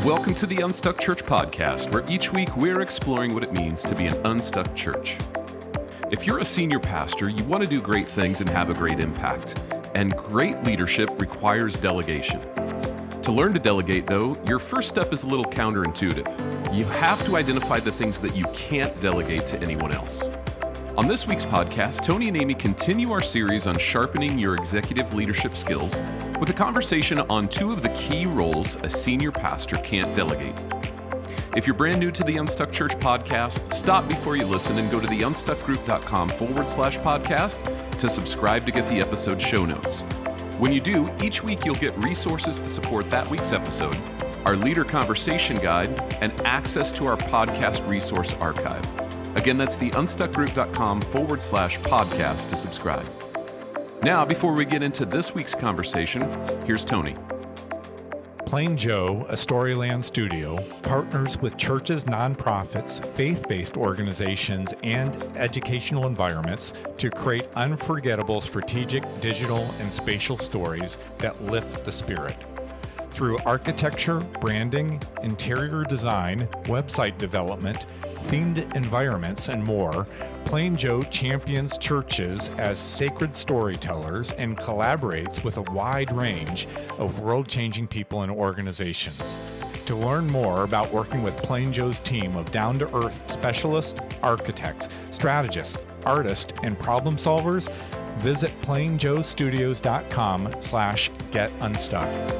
Welcome to the Unstuck Church podcast, where each week we're exploring what it means to be an unstuck church. If you're a senior pastor, you want to do great things and have a great impact. And great leadership requires delegation. To learn to delegate, though, your first step is a little counterintuitive. You have to identify the things that you can't delegate to anyone else. On this week's podcast, Tony and Amy continue our series on sharpening your executive leadership skills with a conversation on two of the key roles a senior pastor can't delegate. If you're brand new to the Unstuck Church podcast, stop before you listen and go to theunstuckgroup.com/podcast to subscribe to get the episode show notes. When you do, each week you'll get resources to support that week's episode, our leader conversation guide, and access to our podcast resource archive. Again, that's theunstuckgroup.com/podcast to subscribe. Now, before we get into this week's conversation, here's Tony. PlainJoe, a Storyland Studio, partners with churches, nonprofits, faith-based organizations, and educational environments to create unforgettable strategic, digital, and spatial stories that lift the spirit. Through architecture, branding, interior design, website development, themed environments, and more, PlainJoe champions churches as sacred storytellers and collaborates with a wide range of world-changing people and organizations. To learn more about working with PlainJoe's team of down-to-earth specialists, architects, strategists, artists, and problem solvers, visit plainjoestudios.com/getunstuck.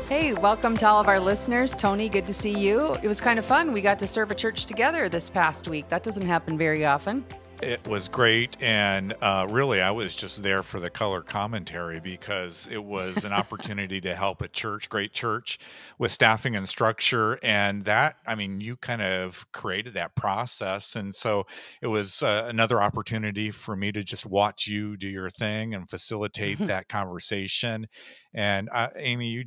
Hey, welcome to all of our listeners. Tony, good to see you. It was kind of fun. We got to serve a church together this past week. That doesn't happen very often. It was great, and really, I was just there for the color commentary because it was an opportunity to help a church, great church, with staffing and structure, and that, I mean, you kind of created that process, and so it was another opportunity for me to just watch you do your thing and facilitate that conversation. And Amy, you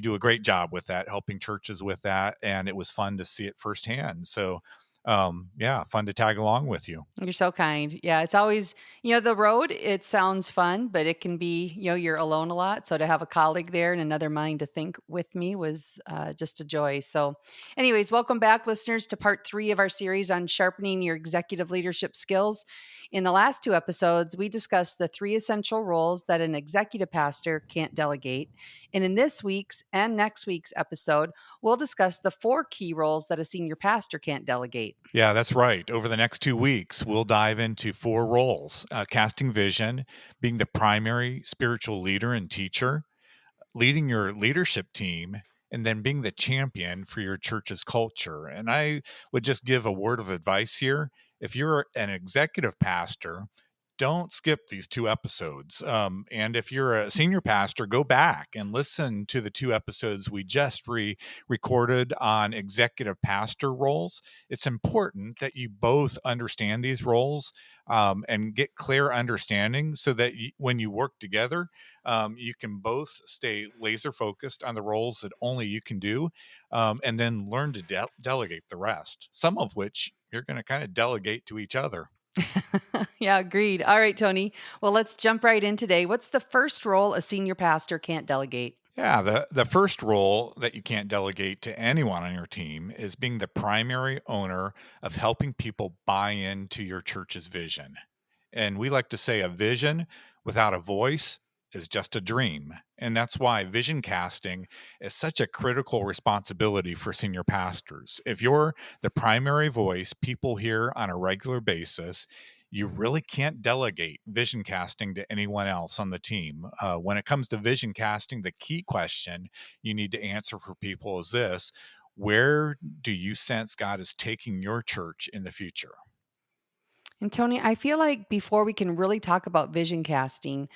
do a great job with that, helping churches with that, and it was fun to see it firsthand. So fun to tag along with you. You're so kind. Yeah, it's always, the road, it sounds fun, but it can be, you're alone a lot. So to have a colleague there and another mind to think with me was just a joy. So anyways, welcome back, listeners, to part 3 of our series on sharpening your executive leadership skills. In the last 2 episodes, we discussed the 3 essential roles that an executive pastor can't delegate. And in this week's and next week's episode, we'll discuss the 4 key roles that a senior pastor can't delegate. Yeah, that's right. Over the next 2 weeks, we'll dive into 4 roles: casting vision, being the primary spiritual leader and teacher, leading your leadership team, and then being the champion for your church's culture. And I would just give a word of advice here. If you're an executive pastor, don't skip these 2 episodes. And if you're a senior pastor, go back and listen to the 2 episodes we just recorded on executive pastor roles. It's important that you both understand these roles and get clear understanding so that when you work together, you can both stay laser focused on the roles that only you can do, and then learn to delegate the rest, some of which you're going to kind of delegate to each other. Yeah, agreed. All right, Tony. Well, let's jump right in today. What's the first role a senior pastor can't delegate? Yeah, the first role that you can't delegate to anyone on your team is being the primary owner of helping people buy into your church's vision. And we like to say a vision without a voice is just a dream. And that's why vision casting is such a critical responsibility for senior pastors. If you're the primary voice people hear on a regular basis, you really can't delegate vision casting to anyone else on the team. When it comes to vision casting, the key question you need to answer for people is this: where do you sense God is taking your church in the future? And Tony, I feel like before we can really talk about vision casting,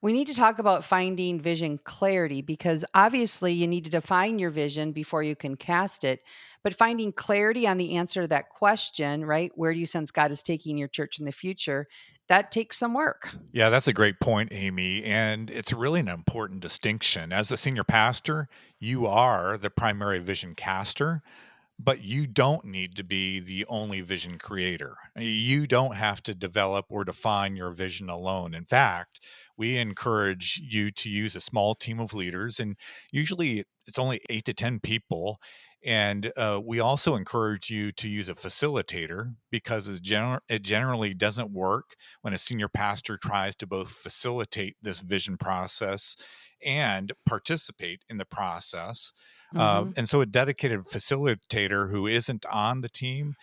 we need to talk about finding vision clarity, because obviously you need to define your vision before you can cast it. But finding clarity on the answer to that question, right? Where do you sense God is taking your church in the future? That takes some work. Yeah, that's a great point, Amy. And it's really an important distinction. As a senior pastor, you are the primary vision caster, but you don't need to be the only vision creator. You don't have to develop or define your vision alone. In fact, we encourage you to use a small team of leaders, and usually it's only 8 to 10 people. And we also encourage you to use a facilitator because it generally doesn't work when a senior pastor tries to both facilitate this vision process and participate in the process. Mhm. And so a dedicated facilitator who isn't on the team,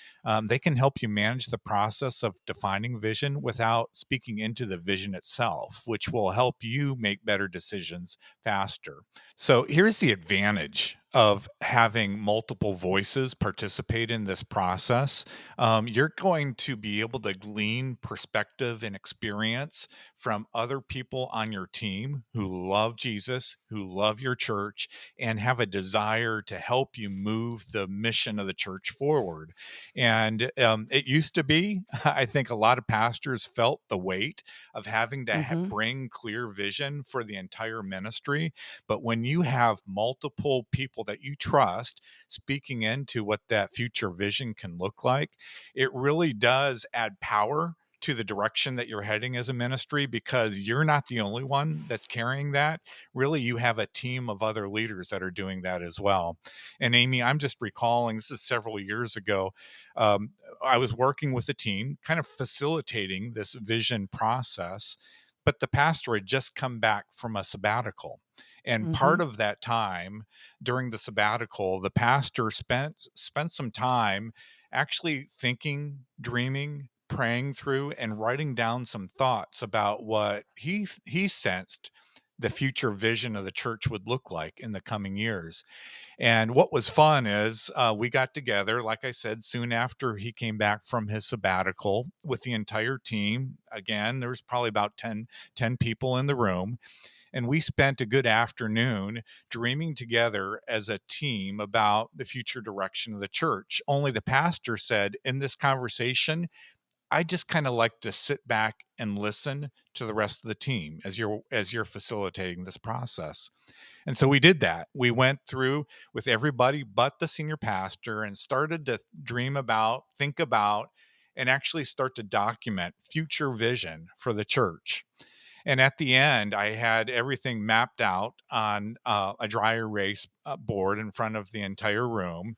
they can help you manage the process of defining vision without speaking into the vision itself, which will help you make better decisions faster. So here's the advantage of having multiple voices participate in this process. You're going to be able to glean perspective and experience from other people on your team who love Jesus, who love your church, and have a desire to help you move the mission of the church forward. And it used to be, I think a lot of pastors felt the weight of having to Mhm. bring clear vision for the entire ministry. But when you have multiple people that you trust speaking into what that future vision can look like, it really does add power to the direction that you're heading as a ministry, because you're not the only one that's carrying that. Really, you have a team of other leaders that are doing that as well. And Amy, I'm just recalling, this is several years ago. um, I was working with a team kind of facilitating this vision process, but the pastor had just come back from a sabbatical. And part Mhm. of that time during the sabbatical, the pastor spent some time actually thinking, dreaming, praying through, and writing down some thoughts about what he sensed the future vision of the church would look like in the coming years. And what was fun is we got together, like I said, soon after he came back from his sabbatical with the entire team. Again, there was probably about ten people in the room. And we spent a good afternoon dreaming together as a team about the future direction of the church. Only the pastor said in this conversation, I just kind of like to sit back and listen to the rest of the team as you're facilitating this process. And so we did that. We went through with everybody but the senior pastor and started to dream about, think about, and actually start to document future vision for the church. And at the end, I had everything mapped out on a dry erase board in front of the entire room.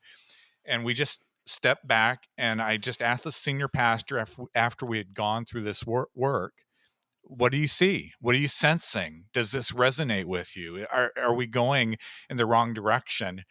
And we just stepped back, and I just asked the senior pastor after we had gone through this work, what do you see? What are you sensing? Does this resonate with you? Are we going in the wrong direction?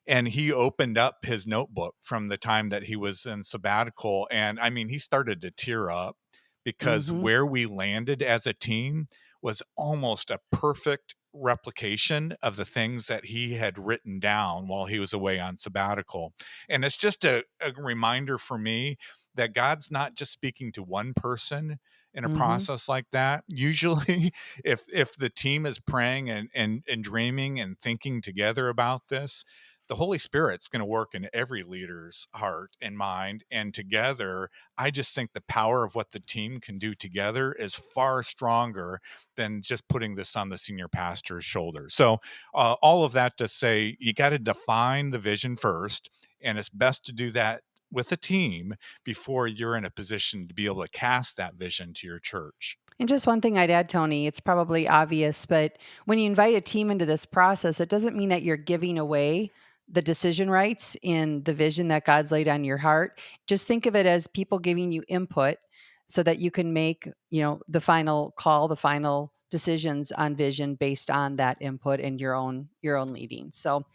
And he opened up his notebook from the time that he was in sabbatical. And I mean, he started to tear up because Mhm. where we landed as a team was almost a perfect replication of the things that he had written down while he was away on sabbatical. And it's just a reminder for me that God's not just speaking to one person in a Mhm. process like that. Usually, if the team is praying and dreaming and thinking together about this, the Holy Spirit's going to work in every leader's heart and mind. And together, I just think the power of what the team can do together is far stronger than just putting this on the senior pastor's shoulders. So, all of that to say, you got to define the vision first. And it's best to do that with a team before you're in a position to be able to cast that vision to your church. And just one thing I'd add, Tony, it's probably obvious, but when you invite a team into this process, it doesn't mean that you're giving away the decision rights in the vision that God's laid on your heart. Just think of it as people giving you input so that you can make, the final call, the final decisions on vision based on that input and your own leading. So,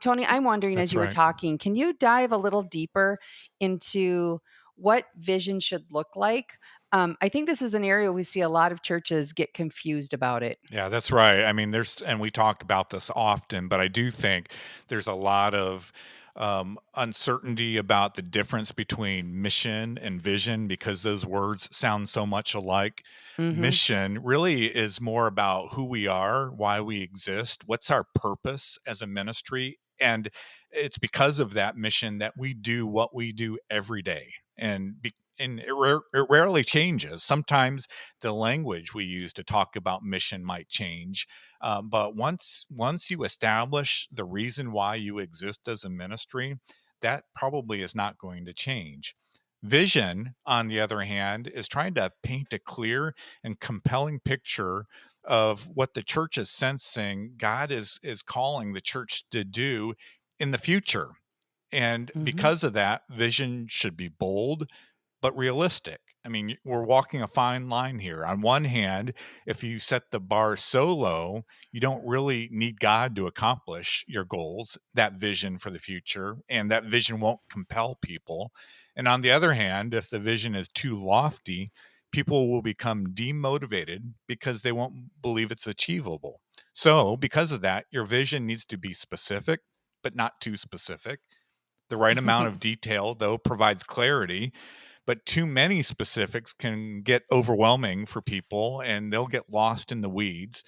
Tony, I'm wondering as That's you were right. talking, can you dive a little deeper into what vision should look like? I think this is an area we see a lot of churches get confused about it. Yeah, that's right. I mean, and we talk about this often, but I do think there's a lot of uncertainty about the difference between mission and vision because those words sound so much alike. Mhm. Mission really is more about who we are, why we exist, what's our purpose as a ministry. And it's because of that mission that we do what we do every day. And it rarely changes. Sometimes the language we use to talk about mission might change, but once you establish the reason why you exist as a ministry, that probably is not going to change. Vision, on the other hand, is trying to paint a clear and compelling picture of what the church is sensing God is calling the church to do in the future. And Hmm. because of that, vision should be bold but realistic. I mean, we're walking a fine line here. On one hand, if you set the bar so low, you don't really need God to accomplish your goals, that vision for the future, and that vision won't compel people. And on the other hand, if the vision is too lofty, people will become demotivated because they won't believe it's achievable. So, because of that, your vision needs to be specific, but not too specific. The right amount of detail, though, provides clarity, but too many specifics can get overwhelming for people and they'll get lost in the weeds.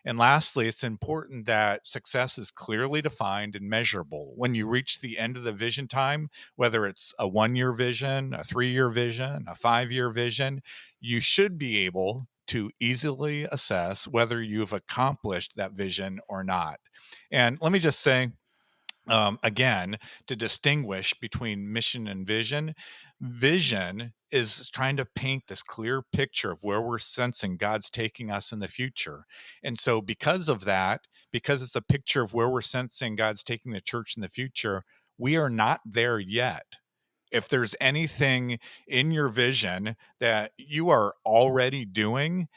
And lastly, it's important that success is clearly defined and measurable. When you reach the end of the vision time, whether it's a 1 year vision, a 3 year vision, a 5 year vision, you should be able to easily assess whether you've accomplished that vision or not. And let me just say, again, to distinguish between mission and vision. Vision is trying to paint this clear picture of where we're sensing God's taking us in the future. And so, because of that, because it's a picture of where we're sensing God's taking the church in the future, we are not there yet. If there's anything in your vision that you are already doing,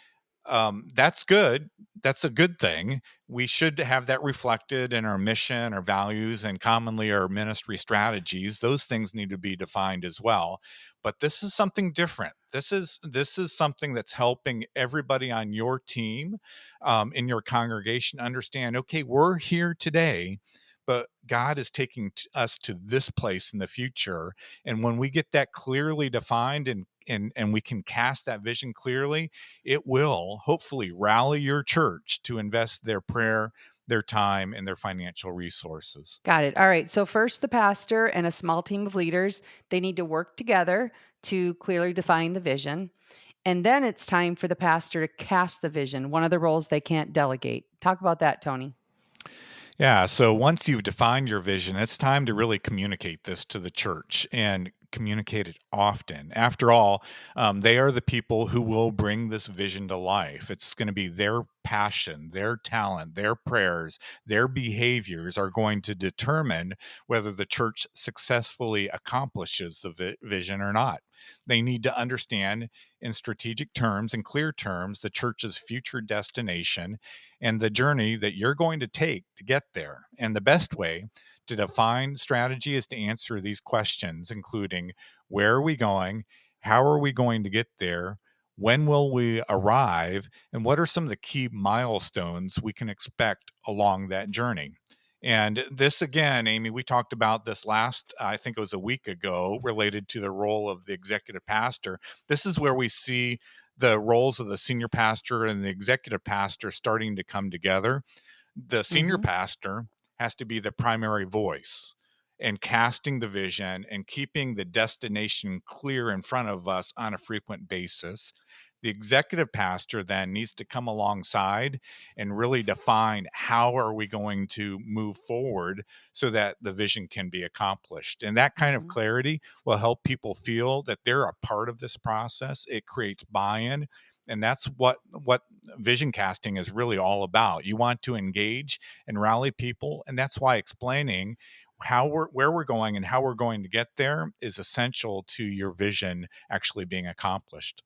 that's good. That's a good thing. We should have that reflected in our mission, our values, and commonly our ministry strategies. Those things need to be defined as well. But this is something different. This is something that's helping everybody on your team, in your congregation, understand. Okay, we're here today, but God is taking us to this place in the future. And when we get that clearly defined and we can cast that vision clearly, it will hopefully rally your church to invest their prayer, their time, and their financial resources. Got it. All right. So first, the pastor and a small team of leaders, they need to work together to clearly define the vision. And then it's time for the pastor to cast the vision, one of the roles they can't delegate. Talk about that, Tony. Yeah. So once you've defined your vision, it's time to really communicate this to the church and communicate it often. After all, they are the people who will bring this vision to life. It's going to be their passion, their talent, their prayers, their behaviors are going to determine whether the church successfully accomplishes the vision or not. They need to understand in strategic terms and clear terms the church's future destination and the journey that you're going to take to get there. And the best way to define strategy is to answer these questions, including where are we going? How are we going to get there? When will we arrive? And what are some of the key milestones we can expect along that journey? And this, again, Amy, we talked about this last, I think it was a week ago, related to the role of the executive pastor. This is where we see the roles of the senior pastor and the executive pastor starting to come together. The senior Hmm. pastor has to be the primary voice and casting the vision and keeping the destination clear in front of us on a frequent basis. The executive pastor then needs to come alongside and really define how are we going to move forward so that the vision can be accomplished. And that kind of Hmm. clarity will help people feel that they're a part of this process. It creates buy-in, and that's what vision casting is really all about. You want to engage and rally people, and that's why explaining where we're going and how we're going to get there is essential to your vision actually being accomplished.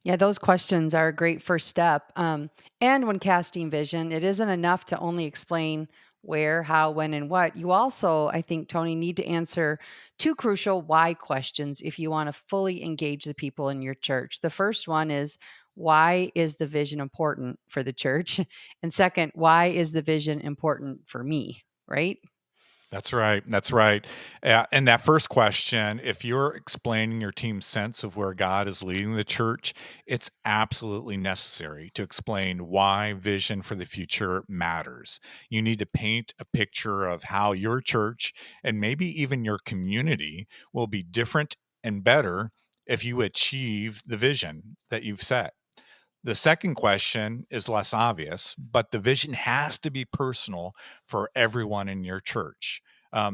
Yeah, those questions are a great first step. And when casting vision, it isn't enough to only explain where, how, when, and what. You also, I think, Tony, need to answer two crucial why questions if you want to fully engage the people in your church. The first one is, why is the vision important for the church? And second, why is the vision important for me? Right? That's right. That's right. And that first question, if you're explaining your team's sense of where God is leading the church, it's absolutely necessary to explain why vision for the future matters. You need to paint a picture of how your church and maybe even your community will be different and better if you achieve the vision that you've set. The second question is less obvious, but the vision has to be personal for everyone in your church.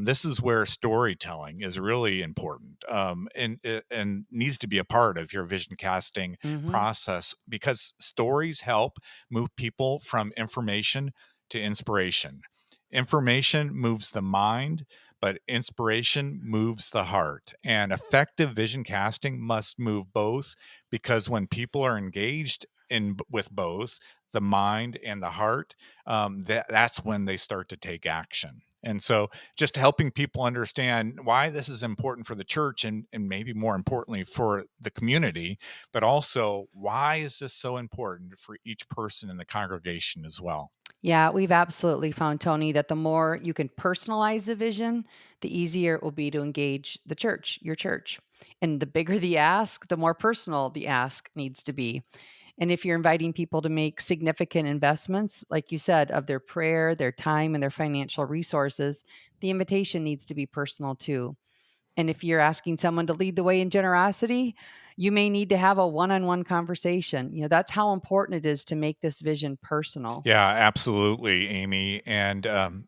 This is where storytelling is really important, and needs to be a part of your vision casting Hmm. process, because stories help move people from information to inspiration. Information moves the mind, but inspiration moves the heart. And effective vision casting must move both, because when people are engaged with both the mind and the heart, that's when they start to take action. And so, just helping people understand why this is important for the church, and maybe more importantly for the community, but also why is this so important for each person in the congregation as well. Yeah, we've absolutely found, Tony, that the more you can personalize the vision, the easier it will be to engage the church, your church. And the bigger the ask, the more personal the ask needs to be. And if you're inviting people to make significant investments, like you said, of their prayer, their time, and their financial resources, the invitation needs to be personal too. And if you're asking someone to lead the way in generosity, you may need to have a one on one conversation. That's how important it is to make this vision personal. Yeah, absolutely, Amy. And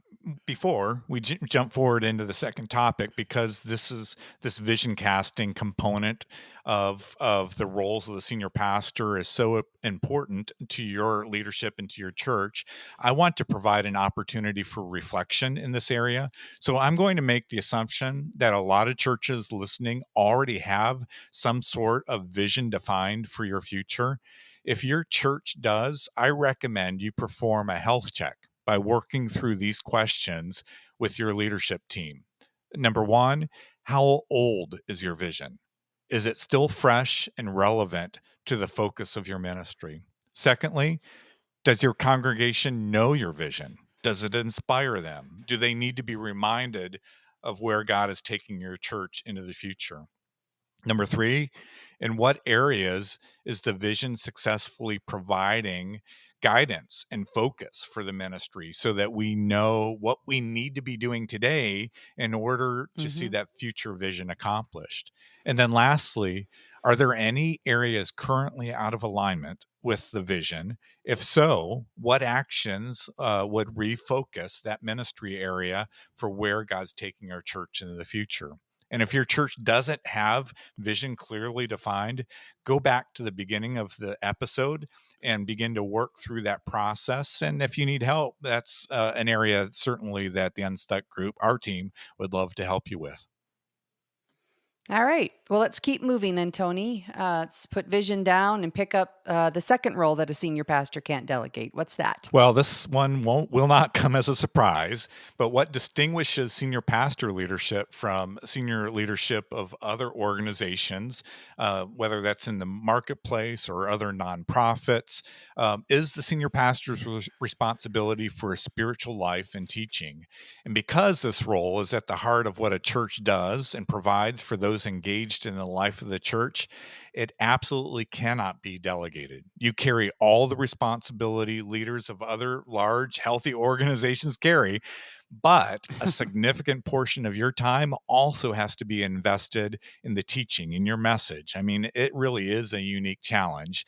before we jump forward into the second topic, because this vision casting component of the roles of the senior pastor is so important to your leadership and to your church, I want to provide an opportunity for reflection in this area. So I'm going to make the assumption that a lot of churches listening already have some sort of vision defined for your future. If your church does, I recommend you perform a health check by working through these questions with your leadership team. Number one, how old is your vision? Is it still fresh and relevant to the focus of your ministry? Secondly, does your congregation know your vision? Does it inspire them? Do they need to be reminded of where God is taking your church into the future? Number three, in what areas is the vision successfully providing guidance and focus for the ministry, so that we know what we need to be doing today in order to see Hmm. that future vision accomplished? And then lastly, are there any areas currently out of alignment with the vision? If so, what actions would refocus that ministry area for where God's taking our church into the future? And if your church doesn't have vision clearly defined, go back to the beginning of the episode and begin to work through that process. And if you need help, that's an area certainly that the Unstuck group, our team, would love to help you with. All right. Well, let's keep moving then, Tony. Let's put vision down and pick up the second role that a senior pastor can't delegate. What's that? Well, this one will not come as a surprise, but what distinguishes senior pastor leadership from senior leadership of other organizations, whether that's in the marketplace or other nonprofits, is the senior pastor's responsibility for a spiritual life and teaching. And because this role is at the heart of what a church does and provides for those engaged in the life of the church, it absolutely cannot be delegated. You carry all the responsibility leaders of other large, healthy organizations carry, but a significant portion of your time also has to be invested in the teaching, in your message. I mean, it really is a unique challenge.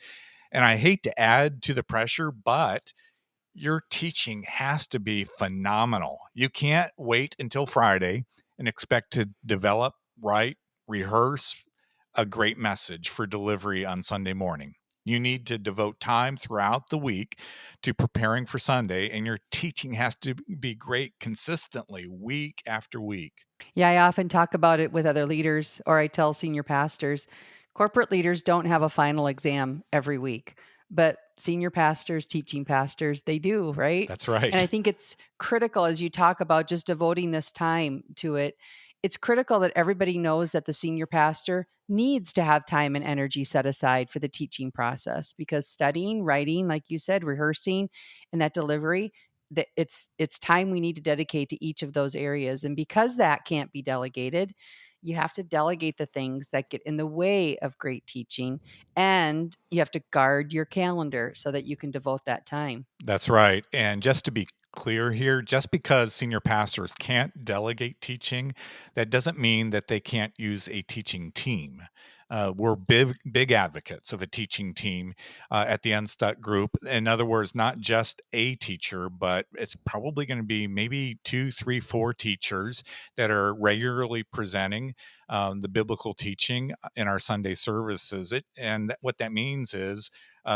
And I hate to add to the pressure, but your teaching has to be phenomenal. You can't wait until Friday and expect to develop, write, rehearse a great message for delivery on Sunday morning. You need to devote time throughout the week to preparing for Sunday, and your teaching has to be great consistently, week after week. Yeah, I often talk about it with other leaders, or I tell senior pastors. Corporate leaders don't have a final exam every week, but senior pastors, teaching pastors, they do, right? That's And I right. think it's critical as you talk about just devoting this time to it. It's critical that everybody knows that the senior pastor needs to have time and energy set aside for the teaching process, because studying, writing, like you said, rehearsing, and that delivery, that it's time we need to dedicate to each of those areas. And because that can't be delegated, you have to delegate the things that get in the way of great teaching, and you have to guard your calendar so that you can devote that time. That's right. And just to be clear here. Just because senior pastors can't delegate teaching, that doesn't mean that they can't use a teaching team. We're big advocates of a teaching team at the Unstuck group. In other words, not just a teacher, but it's probably going to be maybe 2, 3, 4 teachers that are regularly presenting the biblical teaching in our Sunday services. And what that means is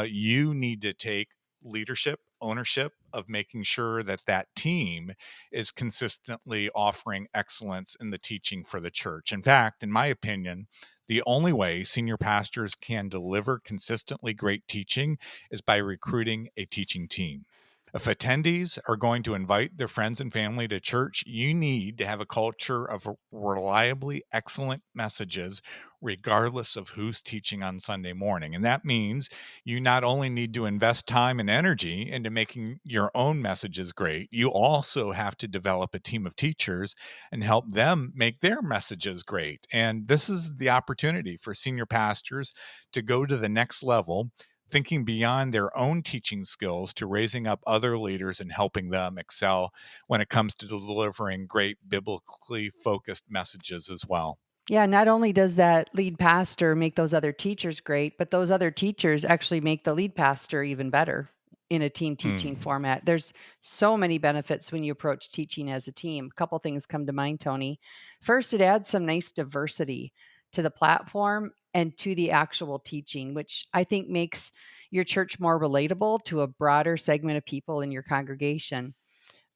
you need to take leadership, ownership of making sure that that team is consistently offering excellence in the teaching for the church. In fact, in my opinion, the only way senior pastors can deliver consistently great teaching is by recruiting a teaching team. If attendees are going to invite their friends and family to church, you need to have a culture of reliably excellent messages, regardless of who's teaching on Sunday morning. And that means you not only need to invest time and energy into making your own messages great, you also have to develop a team of teachers and help them make their messages great. And this is the opportunity for senior pastors to go to the next level, thinking beyond their own teaching skills to raising up other leaders and helping them excel when it comes to delivering great biblically focused messages as well. Yeah, not only does that lead pastor make those other teachers great, but those other teachers actually make the lead pastor even better in a team teaching Mm. format. There's so many benefits when you approach teaching as a team. A couple things come to mind, Tony. First, it adds some nice diversity to the platform and to the actual teaching, which I think makes your church more relatable to a broader segment of people in your congregation.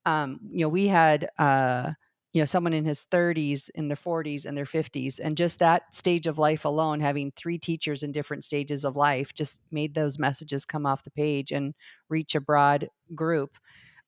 We had, someone in his 30s, in their 40s, and their 50s, and just that stage of life alone, having three teachers in different stages of life, just made those messages come off the page and reach a broad group.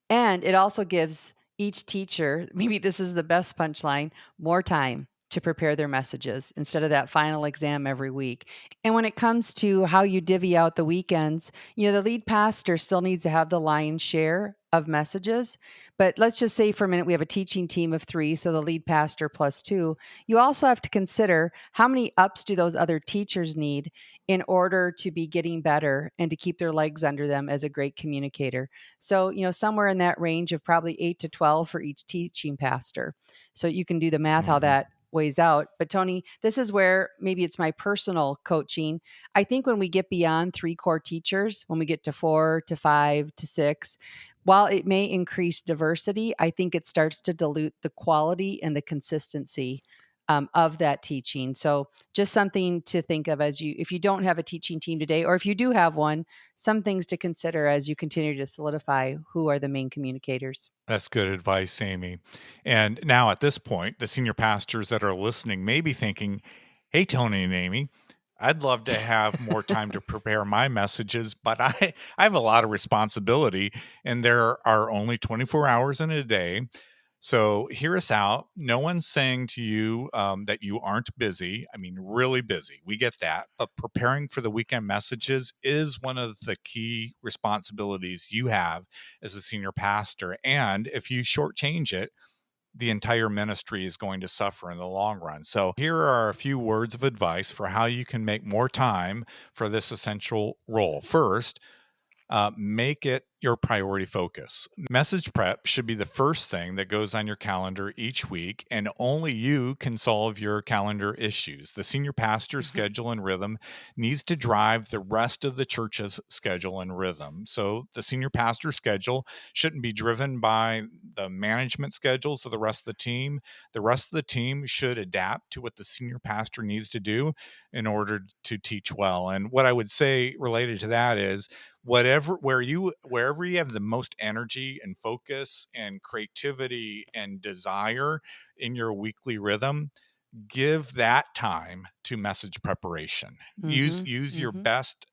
And it also gives each teacher, maybe this is the best punchline, more time to prepare their messages instead of that final exam every week. And when it comes to how you divvy out the weekends, the lead pastor still needs to have the lion's share of messages. But let's just say for a minute we have a teaching team of three, so the lead pastor plus two. You also have to consider how many ups do those other teachers need in order to be getting better and to keep their legs under them as a great communicator. So, somewhere in that range of probably 8 to 12 for each teaching pastor. So you can do the math how Mhm. that weighs out. But Tony, this is where maybe it's my personal coaching. I think when we get beyond three core teachers, when we get to 4 to 5 to 6, while it may increase diversity, I think it starts to dilute the quality and the consistency of that teaching. So just something to think of if you don't have a teaching team today, or if you do have one, some things to consider as you continue to solidify who are the main communicators. That's good advice, Amy. And now at this point, the senior pastors that are listening may be thinking, hey, Tony and Amy, I'd love to have more time to prepare my messages, but I have a lot of responsibility and there are only 24 hours in a day. So hear us out. No one's saying to you that you aren't busy. I mean, really busy. We get that. But preparing for the weekend messages is one of the key responsibilities you have as a senior pastor. And if you shortchange it, the entire ministry is going to suffer in the long run. So, here are a few words of advice for how you can make more time for this essential role. First, make it your priority focus. Message prep should be the first thing that goes on your calendar each week, and only you can solve your calendar issues. The senior pastor's Mhm. schedule and rhythm needs to drive the rest of the church's schedule and rhythm. So the senior pastor's schedule shouldn't be driven by the management schedules of the rest of the team. The rest of the team should adapt to what the senior pastor needs to do in order to teach well. And what I would say related to that is, wherever you have the most energy and focus and creativity and desire in your weekly rhythm, give that time to message preparation. use Mhm. use your Mhm. best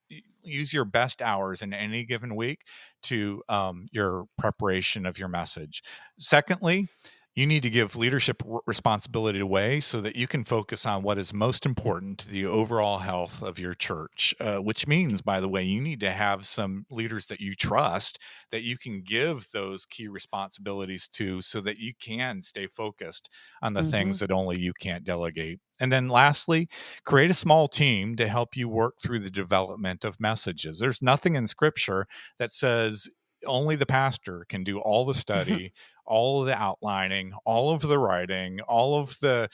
use your best hours in any given week to your preparation of your message. Secondly, you need to give leadership responsibility away so that you can focus on what is most important to the overall health of your church, which means, by the way, you need to have some leaders that you trust that you can give those key responsibilities to so that you can stay focused on the things Mhm. that only you can't delegate. And then lastly, create a small team to help you work through the development of messages. There's nothing in scripture that says only the pastor can do all the study, all of the outlining, all of the writing, all of the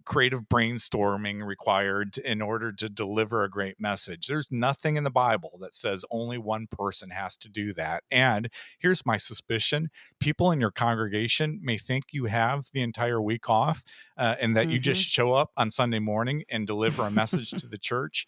creative brainstorming required in order to deliver a great message. There's nothing in the Bible that says only one person has to do that. And here's my suspicion: people in your congregation may think you have the entire week off, and that you just show up on Sunday morning and deliver a message to the church.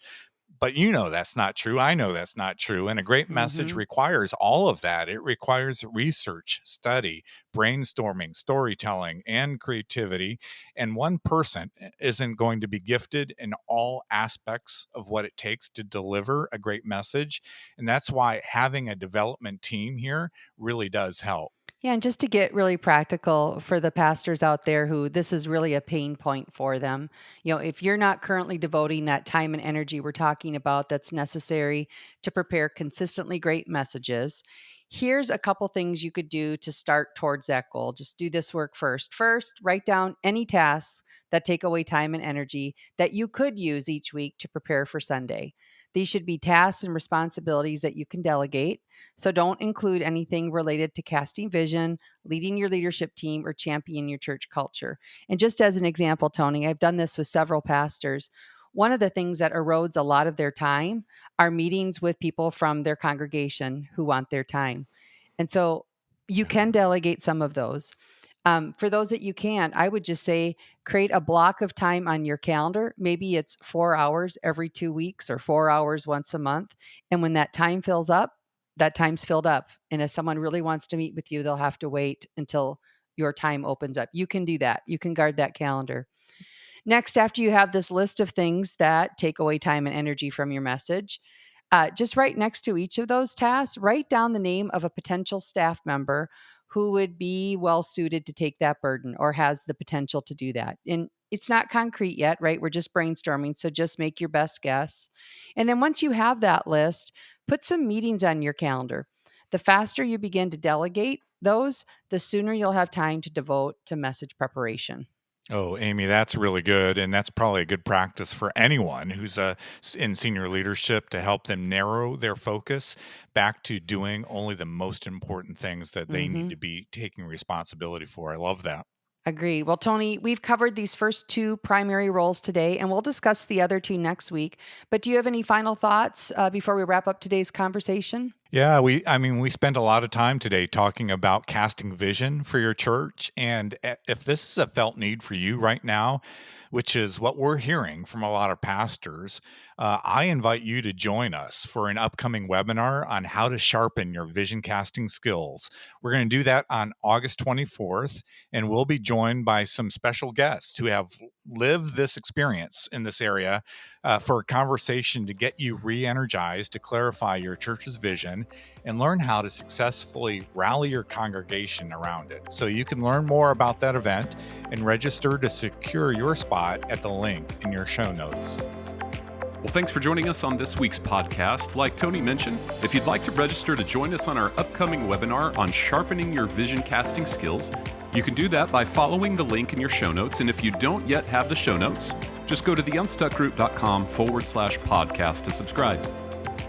But that's not true. I know that's not true. And a great message requires all of that. It requires research, study, brainstorming, storytelling, and creativity. And one person isn't going to be gifted in all aspects of what it takes to deliver a great message. And that's why having a development team here really does help. Yeah, and just to get really practical for the pastors out there who this is really a pain point for them, if you're not currently devoting that time and energy we're talking about that's necessary to prepare consistently great messages, here's a couple things you could do to start towards that goal. Just do this work first. First, write down any tasks that take away time and energy that you could use each week to prepare for Sunday. These should be tasks and responsibilities that you can delegate. So don't include anything related to casting vision, leading your leadership team, or championing your church culture. And just as an example, Tony, I've done this with several pastors. One of the things that erodes a lot of their time are meetings with people from their congregation who want their time. And so you can delegate some of those. For those that you can't, I would just say create a block of time on your calendar. Maybe it's 4 hours every 2 weeks or 4 hours once a month. And when that time fills up, that time's filled up. And if someone really wants to meet with you, they'll have to wait until your time opens up. You can do that. You can guard that calendar. Next, after you have this list of things that take away time and energy from your message, just right next to each of those tasks, write down the name of a potential staff member who would be well suited to take that burden or has the potential to do that. And it's not concrete yet, right? We're just brainstorming. So just make your best guess. And then once you have that list, put some meetings on your calendar. The faster you begin to delegate those, the sooner you'll have time to devote to message preparation. Oh, Amy, that's really good. And that's probably a good practice for anyone who's in senior leadership, to help them narrow their focus back to doing only the most important things that they need to be taking responsibility for. I love that. Agreed. Well, Tony, we've covered these first two primary roles today, and we'll discuss the other two next week. But do you have any final thoughts before we wrap up today's conversation? Yeah, we spent a lot of time today talking about casting vision for your church. And if this is a felt need for you right now, which is what we're hearing from a lot of pastors, I invite you to join us for an upcoming webinar on how to sharpen your vision casting skills. We're going to do that on August 24th, and we'll be joined by some special guests who have lived this experience in this area for a conversation to get you re-energized to clarify your church's vision and learn how to successfully rally your congregation around it. So you can learn more about that event and register to secure your spot at the link in your show notes. Well, thanks for joining us on this week's podcast. Like Tony mentioned, if you'd like to register to join us on our upcoming webinar on sharpening your vision casting skills, you can do that by following the link in your show notes. And if you don't yet have the show notes, just go to theunstuckgroup.com/podcast to subscribe.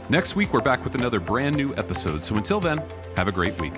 Next week, we're back with another brand new episode. So until then, have a great week.